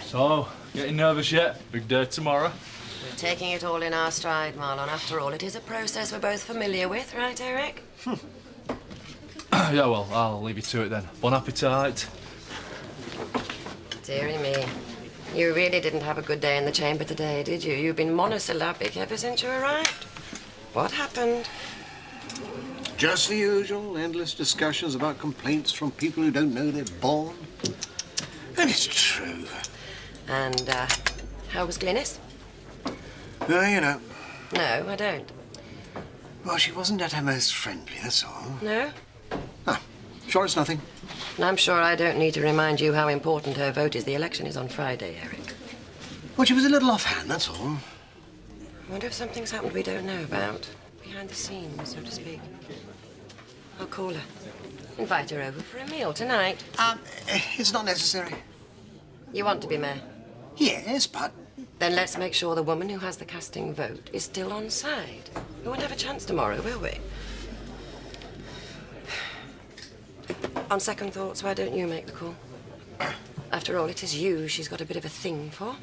So, getting nervous yet? Big day tomorrow. We're taking it all in our stride, Marlon. After all, it is a process we're both familiar with, right, Eric? Yeah, well, I'll leave you to it then. Bon appetite. Dearie me. You really didn't have a good day in the chamber today, did you? You've been monosyllabic ever since you arrived. What happened? Just the usual, endless discussions about complaints from people who don't know they're born. And it's true. And, how was Glynis? Well, you know. No, I don't. Well, she wasn't at her most friendly, that's all. No? Ah, sure it's nothing. And I'm sure I don't need to remind you how important her vote is. The election is on Friday, Eric. Well, she was a little offhand, that's all. I wonder if something's happened we don't know about. Behind the scenes, so to speak. I'll call her. Invite her over for a meal tonight. It's not necessary. You want to be mayor? Yes, but... Then let's make sure the woman who has the casting vote is still on side. We won't have a chance tomorrow, will we? On second thoughts, why don't you make the call? After all, it is you she's got a bit of a thing for.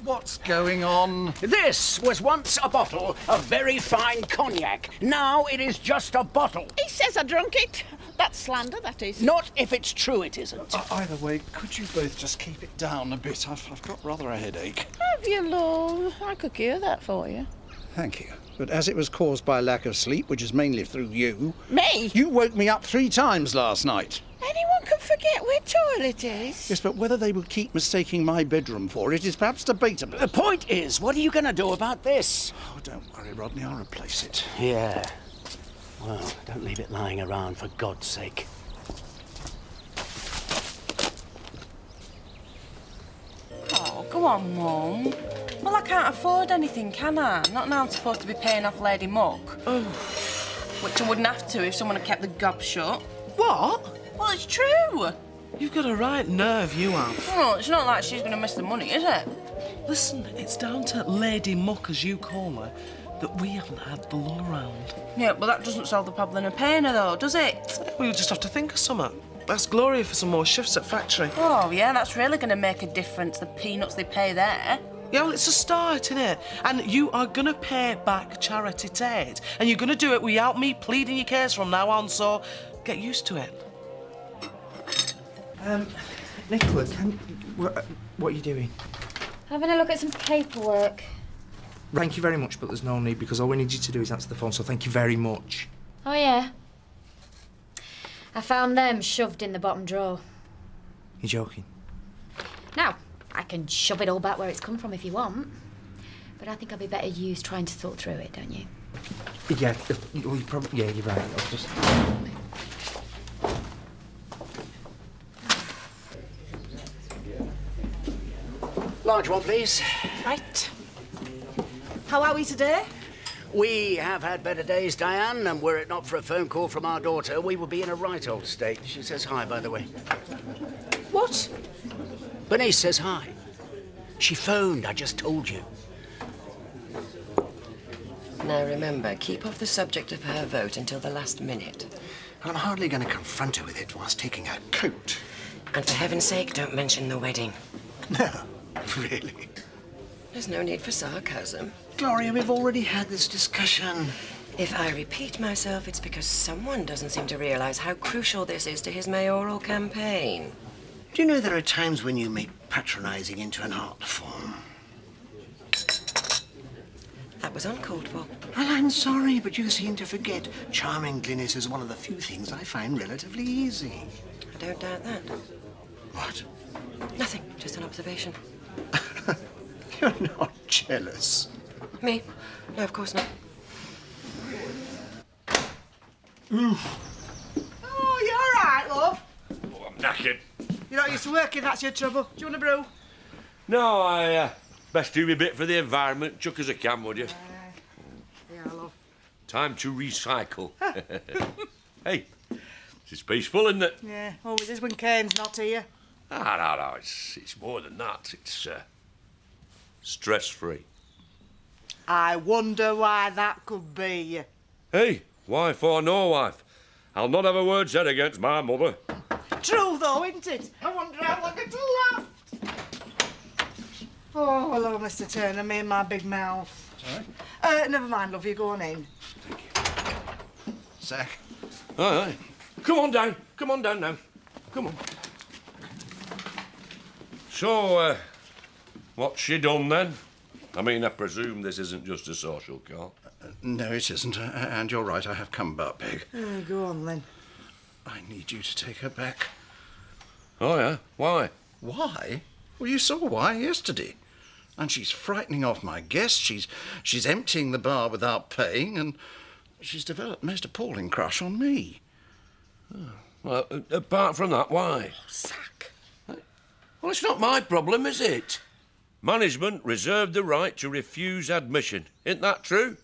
What's going on? This was once a bottle of very fine cognac. Now it is just a bottle. He says I drunk it. That's slander, that is. Not if it's true it isn't. Either way, could you both just keep it down a bit? I've got rather a headache. Have you, love? I could cure that for you. Thank you. But as it was caused by lack of sleep, which is mainly through you... Me? You woke me up 3 times last night. Anyone can forget where toilet is. Yes, but whether they will keep mistaking my bedroom for it is perhaps debatable. The point is, what are you going to do about this? Oh, don't worry, Rodney, I'll replace it. Yeah. Well, don't leave it lying around, for God's sake. Oh, go on, Mum. Well, I can't afford anything, can I? Not now I'm supposed to be paying off Lady Muck. Oh. Which I wouldn't have to if someone had kept the gob shut. What? Well, it's true. You've got a right nerve, you have. Well, it's not like she's going to miss the money, is it? Listen, it's down to Lady Muck, as you call her, that we haven't had the law around. Yeah, but that doesn't solve the problem of paying her, though, does it? We'll just have to think of something. Ask Gloria for some more shifts at factory. Oh, yeah, that's really going to make a difference, the peanuts they pay there. Yeah, well, it's a start, innit? And you are going to pay back Charity Tate. And you're going to do it without me pleading your case from now on, so get used to it. Nicola, what are you doing? Having a look at some paperwork. Thank you very much, but there's no need, because all we need you to do is answer the phone, so thank you very much. Oh, yeah? I found them shoved in the bottom drawer. You're joking? Now, I can shove it all back where it's come from if you want. But I think I'll be better used trying to sort through it, don't you? Yeah, well, yeah, you're right. I'll just... Large one, please. Right. How are we today? We have had better days, Diane, and were it not for a phone call from our daughter, we would be in a right old state. She says hi, by the way. What? Bernice says hi. She phoned, I just told you. Now remember, keep off the subject of her vote until the last minute. I'm hardly going to confront her with it whilst taking her coat. And for heaven's sake, don't mention the wedding. No, really. There's no need for sarcasm. Gloria, we've already had this discussion. If I repeat myself, it's because someone doesn't seem to realise how crucial this is to his mayoral campaign. Do you know there are times when you make patronising into an art form? That was uncalled for. Well, I'm sorry, but you seem to forget charming Glynis is one of the few things I find relatively easy. I don't doubt that. What? Nothing, just an observation. You're not jealous. Me? No, of course not. Oh, you all right, love? Oh, I'm knackered. You're not used to working, that's your trouble. Do you want a brew? No, I best do me bit for the environment. Chuck as I can, would you? Yeah, love. Time to recycle. Hey, it's peaceful, isn't it? Yeah, oh, it is when Kane's not here. No, it's more than that. It's stress-free. I wonder why that could be. Hey, wife or no wife, I'll not have a word said against my mother. True, though, isn't it? I wonder how long it'll last. Oh, hello, Mr. Turner, me and my big mouth. Sorry? Never mind, love, you go on in. Thank you. Zach. Aye, aye. Come on down. Come on down now. Come on. So, what's she done then? I mean, I presume this isn't just a social call. No, it isn't. And you're right, I have come about, Peg. Go on, then. I need you to take her back. Oh, yeah? Why? Why? Well, you saw why yesterday. And she's frightening off my guests. She's emptying the bar without paying, and she's developed a most appalling crush on me. Oh. Well, apart from that, why? Sack. Well, it's not my problem, is it? Management reserved the right to refuse admission. Isn't that true?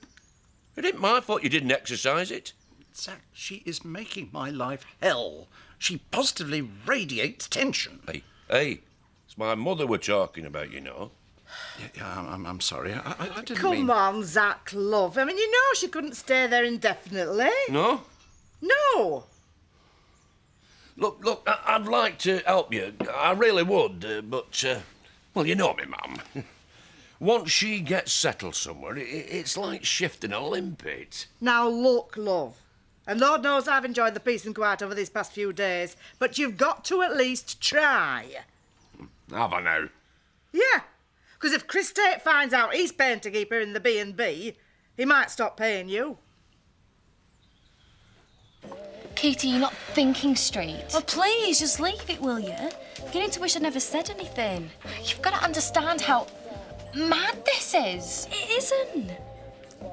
It ain't my fault you didn't exercise it. Zach, she is making my life hell. She positively radiates tension. Hey, it's my mother we're talking about, you know. Yeah, I'm sorry. I didn't Come mean... on, Zach, love. I mean, you know she couldn't stay there indefinitely. No? No. Look, I'd like to help you. I really would, but, well, you know me, Mum. Once she gets settled somewhere, it's like shifting a limpet. Now, look, love. And Lord knows I've enjoyed the peace and quiet over these past few days, but you've got to at least try. Have I now? Yeah, because if Chris Tate finds out he's paying to keep her in the B&B, he might stop paying you. Katie, you're not thinking straight. Oh, please, just leave it, will you? Beginning to wish I'd never said anything. You've got to understand how mad this is. It isn't.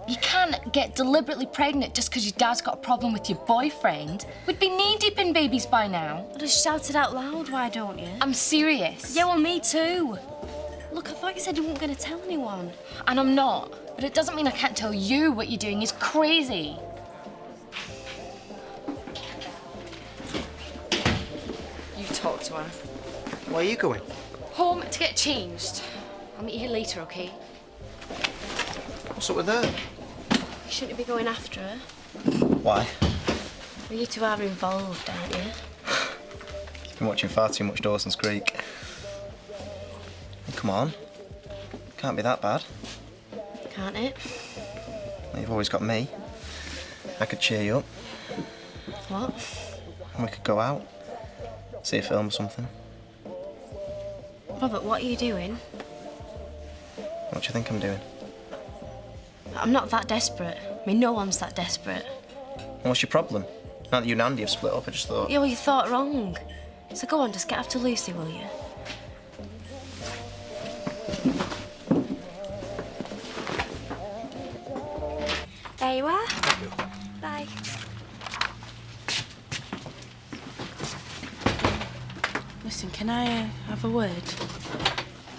You can't get deliberately pregnant just because your dad's got a problem with your boyfriend. We'd be knee-deep in babies by now. I just shouted out loud, why don't you? I'm serious. Yeah, well, me too. Look, I thought you said you weren't going to tell anyone. And I'm not. But it doesn't mean I can't tell you what you're doing is crazy. You talk to her. Where are you going? Home to get changed. I'll meet you here later, OK? What's up with her? Shouldn't you be going after her? Why? Well, you two are involved, aren't you? You've been watching far too much Dawson's Creek. Come on. Can't be that bad. Can't it? Well, you've always got me. I could cheer you up. What? And we could go out. See a film or something. Robert, what are you doing? What do you think I'm doing? I'm not that desperate. I mean, no one's that desperate. What's your problem? Now that you and Andy have split up, I just thought... Yeah, well, you thought wrong. So go on, just get after Lucy, will you? There you are. Bye. Listen, can I have a word?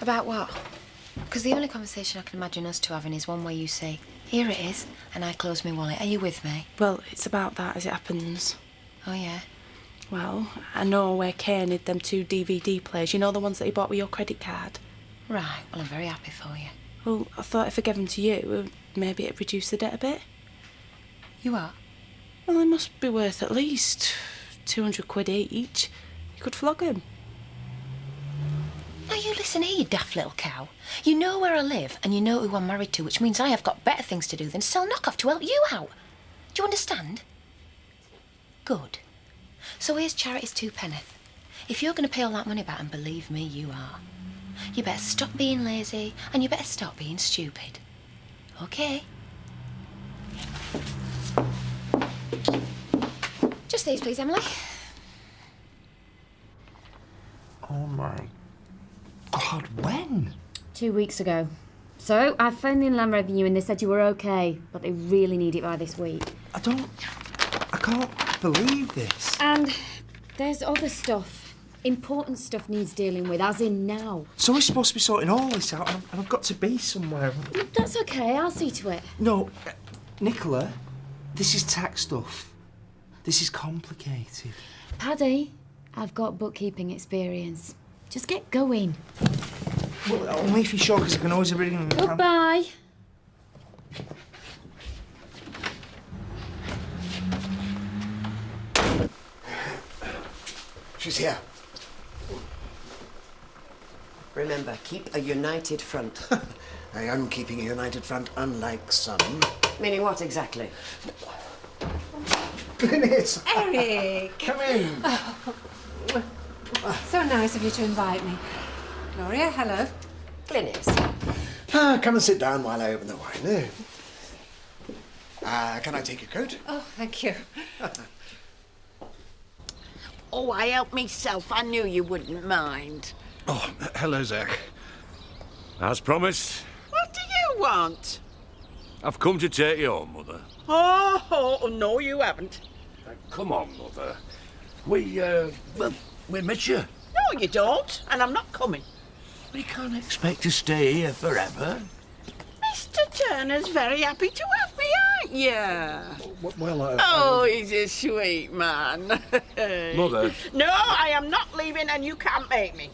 About what? Because the only conversation I can imagine us two having is one where you say, here it is, and I close my wallet. Are you with me? Well, it's about that as it happens. Oh, yeah? Well, I know where Kane hid them 2 DVD players. You know the ones that he bought with your credit card? Right. Well, I'm very happy for you. Well, I thought if I gave them to you, maybe it'd reduce the debt a bit. You are? Well, they must be worth at least 200 quid each. You could flog them. Now, you listen here, you daft little cow. You know where I live and you know who I'm married to, which means I have got better things to do than sell knockoff to help you out. Do you understand? Good. So here's charity's 2 penneth. If you're going to pay all that money back, and believe me, you are, you better stop being lazy and you better stop being stupid. OK? Just these, please, Emily. Oh, my God, when? 2 weeks ago. So, I phoned the Inland Revenue and they said you were OK, but they really need it by this week. I can't believe this. And there's other stuff. Important stuff needs dealing with, as in now. So we're supposed to be sorting all this out, and I've got to be somewhere. That's OK, I'll see to it. No, Nicola, this is tax stuff. This is complicated. Paddy, I've got bookkeeping experience. Just get going. Well, only if you're sure, because I can always bring them. Goodbye. She's here. Remember, keep a united front. I am keeping a united front, unlike some. Meaning what exactly? Glynis! Eric! Come in. So nice of you to invite me. Gloria, hello. Glynis. Come and sit down while I open the wine. Can I take your coat? Oh, thank you. Oh, I helped myself. I knew you wouldn't mind. Oh, hello, Zach. As promised, What do you want? I've come to take you home, Mother. Oh, no, you haven't. Come on, Mother. We miss you. No, you don't, and I'm not coming. We can't expect to stay here forever. Mr. Turner's very happy to have me, aren't you? Well, Oh, he's a sweet man. Mother. No, I am not leaving, and you can't make me.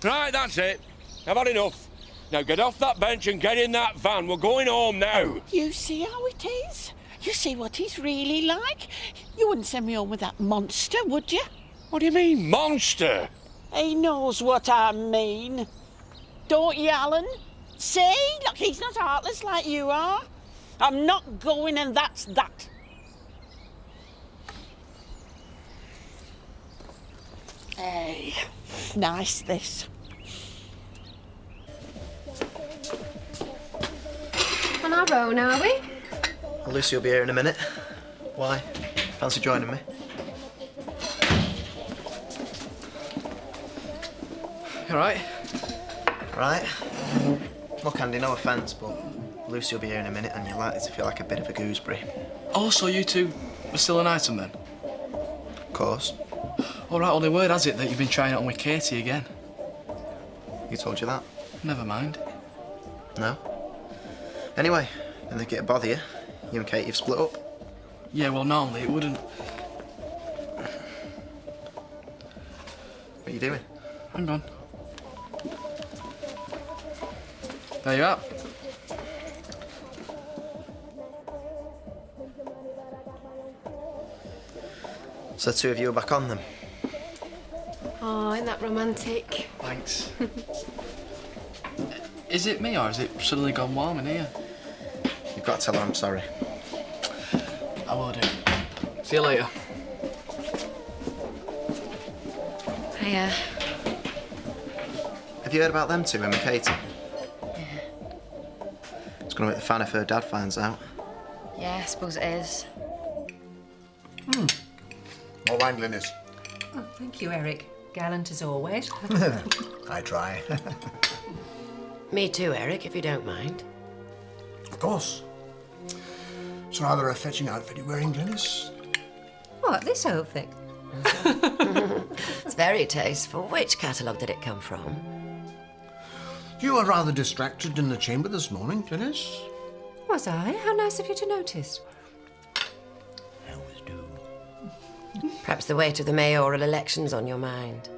Right, that's it. I've had enough. Now get off that bench and get in that van. We're going home now. You see how it is? You see what he's really like? You wouldn't send me home with that monster, would you? What do you mean, monster? He knows what I mean. Don't you, Alan? See? Look, he's not heartless like you are. I'm not going, and that's that. Hey, nice this. On our own, are we? Well, Lucy will be here in a minute. Why? Fancy joining me? You alright? Right. Look, Andy, no offence, but Lucy will be here in a minute and you're likely to feel like a bit of a gooseberry. Oh, so you two are still an item then? Of course. All right, well, the word has it that you've been trying it on with Katie again. Who told you that? Never mind. No? Anyway, didn't think it'd bother you. You and Katie have split up. Yeah, well, normally it wouldn't. What are you doing? Hang on. There you are. So the two of you are back on them? Oh, isn't that romantic? Thanks. Is it me or has it suddenly gone warm in here? You've got to tell her I'm sorry. I will do. See you later. Hiya. Have you heard about them two, Em and Katie? Yeah. It's going to make the fan if her dad finds out. Yeah, I suppose it is. More wine, Glynis. Oh, thank you, Eric. Gallant as always. I try. Me too, Eric, if you don't mind. Of course. It's rather a fetching outfit you're wearing, Glynis. What, this whole thing? It's very tasteful. Which catalogue did it come from? You were rather distracted in the chamber this morning, Glynis. Was I? How nice of you to notice. Perhaps the weight of the mayoral election's on your mind.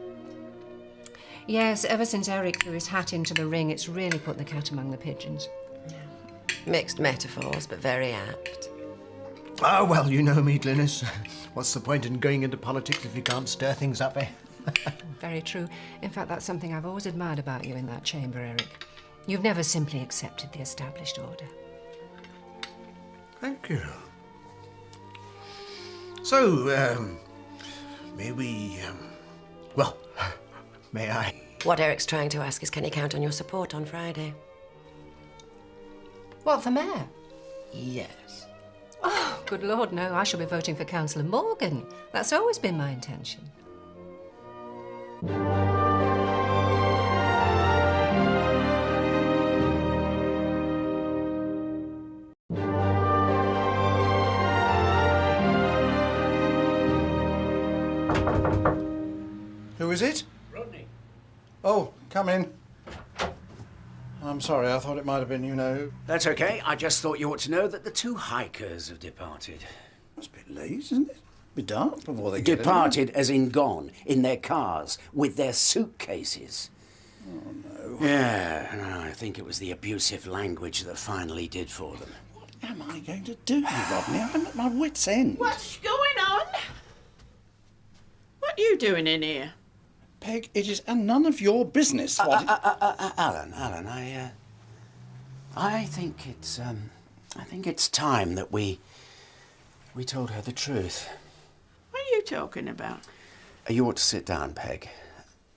Yes, ever since Eric threw his hat into the ring, it's really put the cat among the pigeons. Mixed metaphors, but very apt. Ah, well, you know me, Glynis. What's the point in going into politics if you can't stir things up, eh? Very true. In fact, that's something I've always admired about you in that chamber, Eric. You've never simply accepted the established order. Thank you. So, may we, well, may I? What Eric's trying to ask is, can he count on your support on Friday? What, for mayor? Yes. Oh, good Lord, no. I shall be voting for Councillor Morgan. That's always been my intention. Who is it? Rodney. Oh, come in. I'm sorry, I thought it might have been, you know. That's okay. I just thought you ought to know that the two hikers have departed. It's a bit late, isn't it? A bit dark before they get Departed as in gone, in their cars, with their suitcases. Oh, no. Yeah, no, I think it was the abusive language that finally did for them. What am I going to do, Rodney? I'm at my wit's end. What's going on? What are you you doing in here? Peg, it is none of your business what... Alan, I think it's time that we told her the truth. What are you talking about? You ought to sit down, Peg.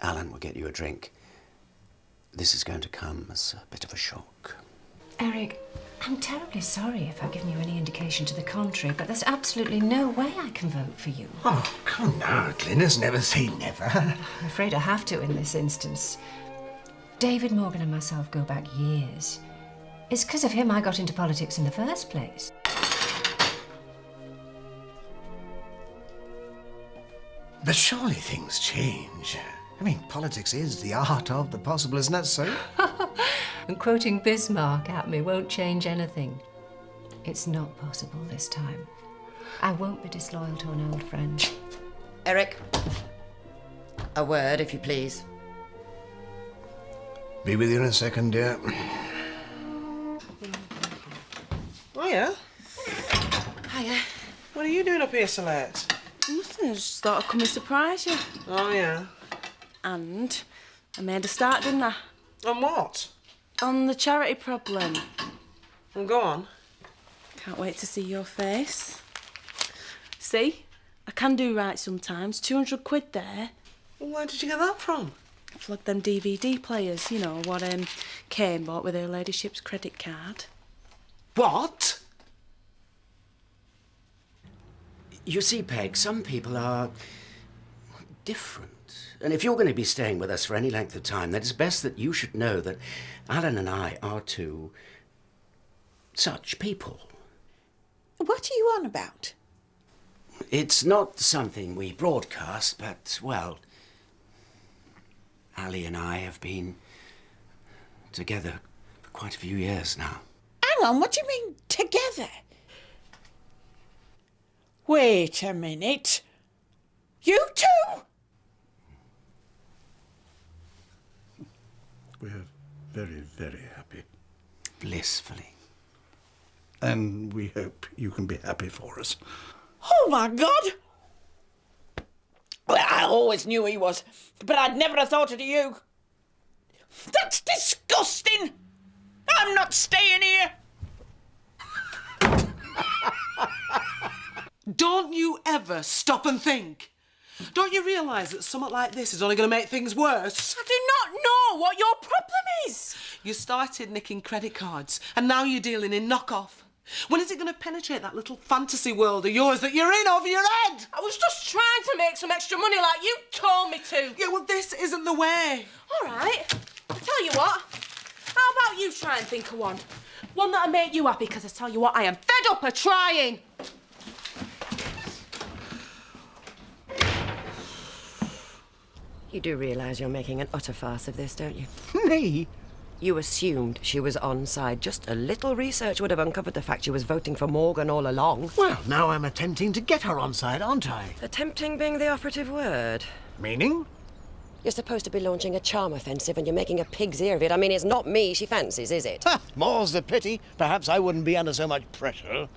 Alan will get you a drink. This is going to come as a bit of a shock. Eric, I'm terribly sorry if I've given you any indication to the contrary, but there's absolutely no way I can vote for you. Oh, come now, Glynis, never say never. I'm afraid I have to in this instance. David Morgan and myself go back years. It's because of him I got into politics in the first place. But surely things change. I mean, politics is the art of the possible, isn't that so? And quoting Bismarck at me won't change anything. It's not possible this time. I won't be disloyal to an old friend. Eric, a word, if you please. Be with you in a second, dear. Hiya. Hiya. What are you doing up here so late? Nothing, I just thought I'd come and surprise you. Oh, yeah? And I made a start, didn't I? On what? On the charity problem. Well, go on. Can't wait to see your face. See? I can do right sometimes. 200 quid there. Well, where did you get that from? I flogged them DVD players, you know, what Kane bought with her ladyship's credit card. What? You see, Peg, some people are different. And if you're going to be staying with us for any length of time, then it's best that you should know that Alan and I are two such people. What are you on about? It's not something we broadcast, but, well, Ali and I have been together for quite a few years now. Hang on, what do you mean, together? Wait a minute. You two? We're very, very happy. Blissfully. And we hope you can be happy for us. Oh, my God! Well, I always knew he was, but I'd never have thought of you. That's disgusting! I'm not staying here! Don't you ever stop and think? Don't you realise that something like this is only going to make things worse? I do not know what your problem is. You started nicking credit cards, and now you're dealing in knockoff. When is it going to penetrate that little fantasy world of yours that you're in over your head? I was just trying to make some extra money like you told me to. Yeah, well, this isn't the way. All right. I'll tell you what. How about you try and think of one? One that'll make you happy, because I tell you what, I am fed up of trying. You do realise you're making an utter farce of this, don't you? Me? You assumed she was on side. Just a little research would have uncovered the fact she was voting for Morgan all along. Well, now I'm attempting to get her on side, aren't I? Attempting being the operative word. Meaning? You're supposed to be launching a charm offensive and you're making a pig's ear of it. I mean, it's not me she fancies, is it? Ha! More's the pity. Perhaps I wouldn't be under so much pressure.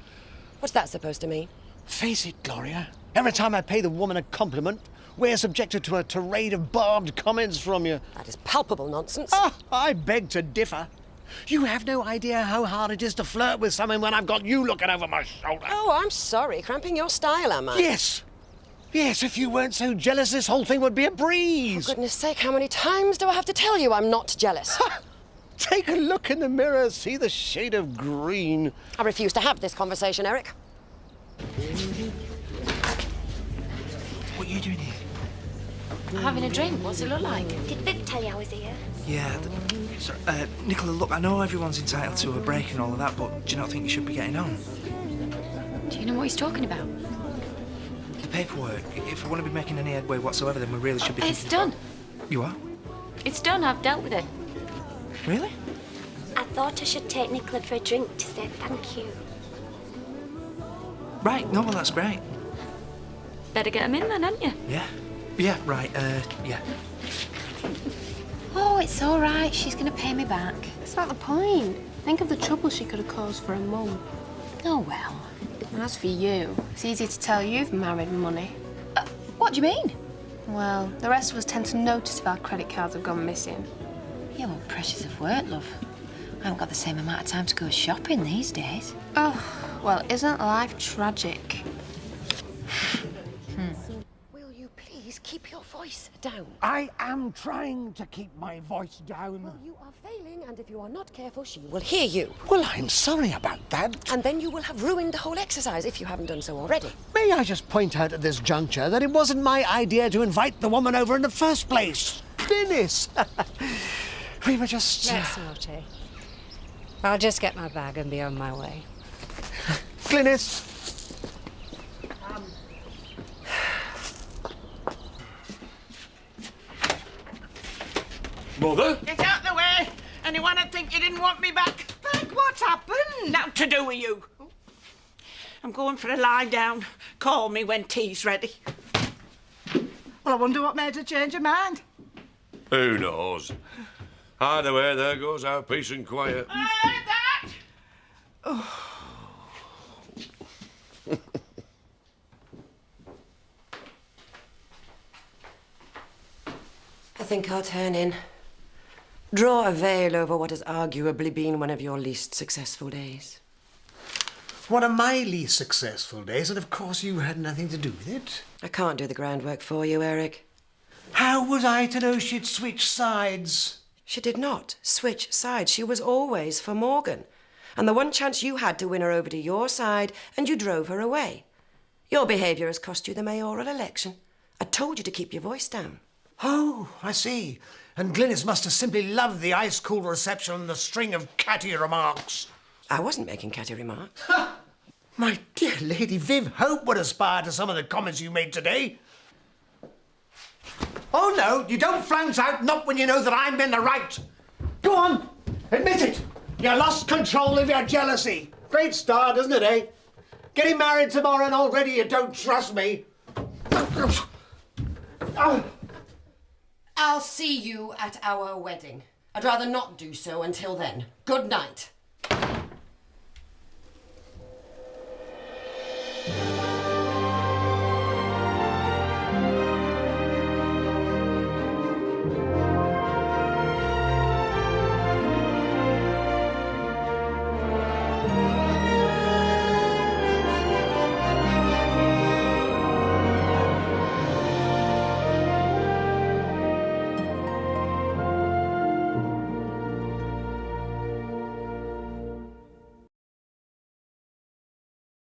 What's that supposed to mean? Face it, Gloria. Every time I pay the woman a compliment, we're subjected to a tirade of barbed comments from you. That is palpable nonsense. Ah, I beg to differ. You have no idea how hard it is to flirt with someone when I've got you looking over my shoulder. Oh, I'm sorry. Cramping your style, am I? Yes. Yes, if you weren't so jealous, this whole thing would be a breeze. For goodness sake, how many times do I have to tell you I'm not jealous? Ha! Take a look in the mirror, see the shade of green. I refuse to have this conversation, Eric. What are you doing here? Having a drink. What's it look like? Did Viv tell you I was here? Yeah. Sorry, Nicola, look, I know everyone's entitled to a break and all of that, but do you not think you should be getting on? Do you know what he's talking about? The paperwork. If we want to be making any headway whatsoever, then we really should be It's thinking done. about... You are? It's done. I've dealt with it. Really? I thought I should take Nicola for a drink to say thank you. Right. No, well, that's great. Better get him in then, hadn't you? Yeah. Yeah, right, yeah. Oh, it's all right. She's going to pay me back. That's not the point. Think of the trouble she could have caused for her mum. Oh, well. And as for you, it's easy to tell you've married money. What do you mean? Well, the rest of us tend to notice if our credit cards have gone missing. Yeah, well, pressures of work, love. I haven't got the same amount of time to go shopping these days. Oh, well, isn't life tragic? Will you please keep your voice down? I am trying to keep my voice down. Well, you are failing, and if you are not careful, she will hear you. Well, I'm sorry about that. And then you will have ruined the whole exercise if you haven't done so already. May I just point out at this juncture that it wasn't my idea to invite the woman over in the first place. Dennis! We were just... Yes, Lottie. I'll just get my bag and be on my way. Glynis! Mother? Get out the way! Anyone would think you didn't want me back. Meg, what happened? Nothing to do with you. I'm going for a lie down. Call me when tea's ready. Well, I wonder what made her change her mind. Who knows? Either way, there goes our peace and quiet. I heard that! Oh. I think I'll turn in. Draw a veil over what has arguably been one of your least successful days. One of my least successful days, and of course you had nothing to do with it. I can't do the groundwork for you, Eric. How was I to know she'd switch sides? She did not switch sides. She was always for Morgan. And the one chance you had to win her over to your side, and you drove her away. Your behaviour has cost you the mayoral election. I told you to keep your voice down. Oh, I see. And Glynis must have simply loved the ice-cool reception and the string of catty remarks. I wasn't making catty remarks. My dear Lady Viv, hope would aspire to some of the comments you made today. Oh, no, you don't flounce out, not when you know that I'm in the right. Go on, admit it. You lost control of your jealousy. Great start, isn't it, eh? Getting married tomorrow and already you don't trust me. I'll see you at our wedding. I'd rather not do so until then. Good night.